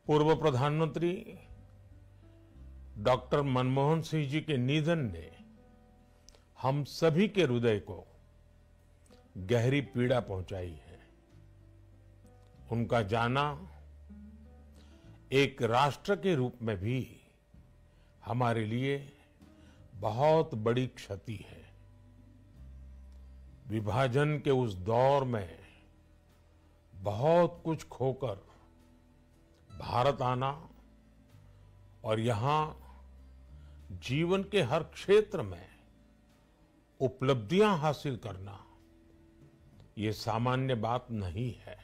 पूर्व प्रधानमंत्री डॉक्टर मनमोहन सिंह जी के निधन ने हम सभी के हृदय को गहरी पीड़ा पहुंचाई है। उनका जाना एक राष्ट्र के रूप में भी हमारे लिए बहुत बड़ी क्षति है। विभाजन के उस दौर में बहुत कुछ खोकर भारत आना और यहां जीवन के हर क्षेत्र में उपलब्धियां हासिल करना ये सामान्य बात नहीं है।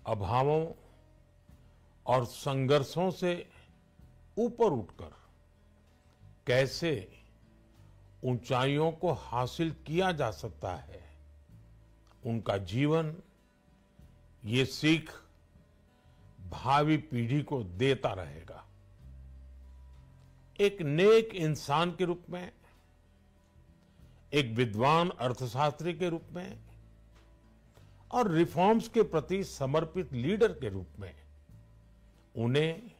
अभावों और संघर्षों से ऊपर उठकर कैसे ऊंचाइयों को हासिल किया जा सकता है, उनका जीवन ये सीख भावी पीढ़ी को देता रहेगा। एक नेक इंसान के रूप में, एक विद्वान अर्थशास्त्री के रूप में और रिफॉर्म्स के प्रति समर्पित लीडर के रूप में उन्हें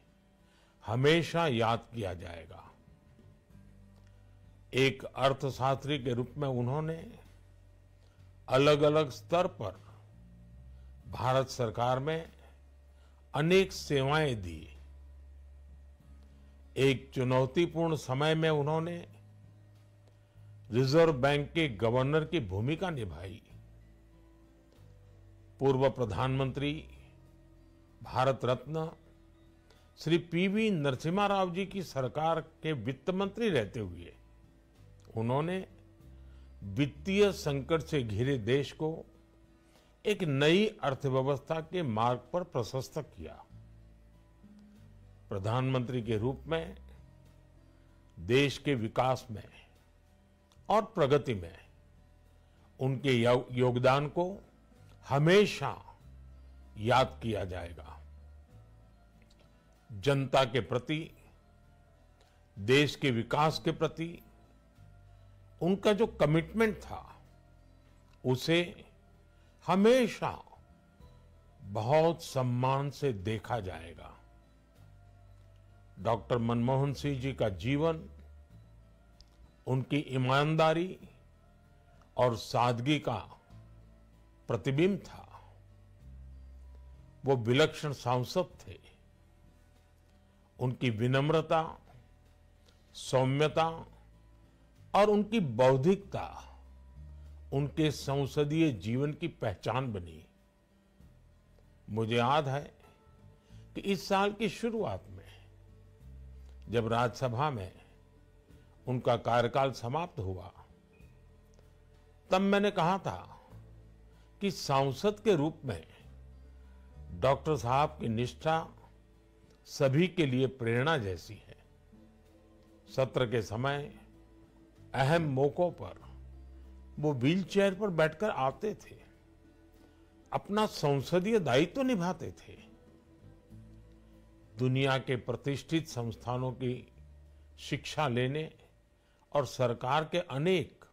हमेशा याद किया जाएगा। एक अर्थशास्त्री के रूप में उन्होंने अलग अलग स्तर पर भारत सरकार में अनेक सेवाएं दी। एक चुनौतीपूर्ण समय में उन्होंने रिजर्व बैंक के गवर्नर की भूमिका निभाई। पूर्व प्रधानमंत्री भारत रत्न श्री पीवी नरसिम्हा राव जी की सरकार के वित्त मंत्री रहते हुए उन्होंने वित्तीय संकट से घिरे देश को एक नई अर्थव्यवस्था के मार्ग पर प्रशस्त किया। प्रधानमंत्री के रूप में देश के विकास में और प्रगति में उनके योगदान को हमेशा याद किया जाएगा। जनता के प्रति, देश के विकास के प्रति उनका जो कमिटमेंट था उसे हमेशा बहुत सम्मान से देखा जाएगा। डॉक्टर मनमोहन सिंह जी का जीवन उनकी ईमानदारी और सादगी का प्रतिबिंब था। वो विलक्षण सांसद थे। उनकी विनम्रता, सौम्यता और उनकी बौद्धिकता उनके संसदीय जीवन की पहचान बनी। मुझे याद है कि इस साल की शुरुआत में जब राज्यसभा में उनका कार्यकाल समाप्त हुआ, तब मैंने कहा था कि सांसद के रूप में डॉक्टर साहब की निष्ठा सभी के लिए प्रेरणा जैसी है। सत्र के समय अहम मौकों पर वो व्हीलचेयर पर बैठकर आते थे, अपना संसदीय दायित्व निभाते थे। दुनिया के प्रतिष्ठित संस्थानों की शिक्षा लेने और सरकार के अनेक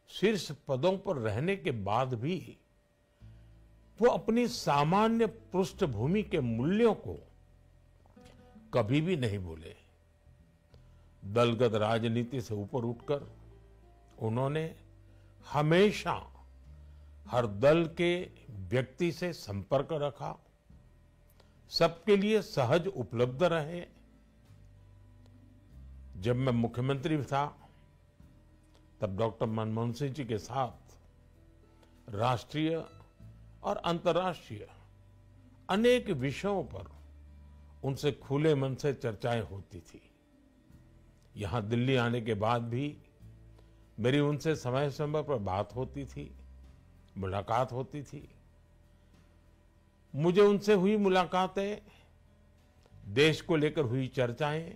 शीर्ष पदों पर रहने के बाद भी वो अपनी सामान्य पृष्ठभूमि के मूल्यों को कभी भी नहीं भूले। दलगत राजनीति से ऊपर उठकर उन्होंने हमेशा हर दल के व्यक्ति से संपर्क रखा, सबके लिए सहज उपलब्ध रहे। जब मैं मुख्यमंत्री था तब डॉक्टर मनमोहन सिंह जी के साथ राष्ट्रीय और अंतर्राष्ट्रीय अनेक विषयों पर उनसे खुले मन से चर्चाएं होती थी। यहां दिल्ली आने के बाद भी मेरी उनसे समय समय पर बात होती थी, मुलाकात होती थी। मुझे उनसे हुई मुलाकातें, देश को लेकर हुई चर्चाएं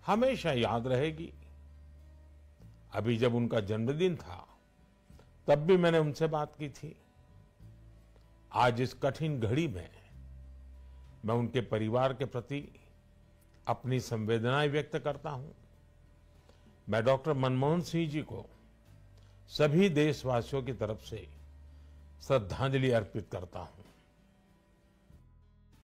हमेशा याद रहेगी। अभी जब उनका जन्मदिन था तब भी मैंने उनसे बात की थी। आज इस कठिन घड़ी में मैं उनके परिवार के प्रति अपनी संवेदनाएं व्यक्त करता हूं। मैं डॉक्टर मनमोहन सिंह जी को सभी देशवासियों की तरफ से श्रद्धांजलि अर्पित करता हूं।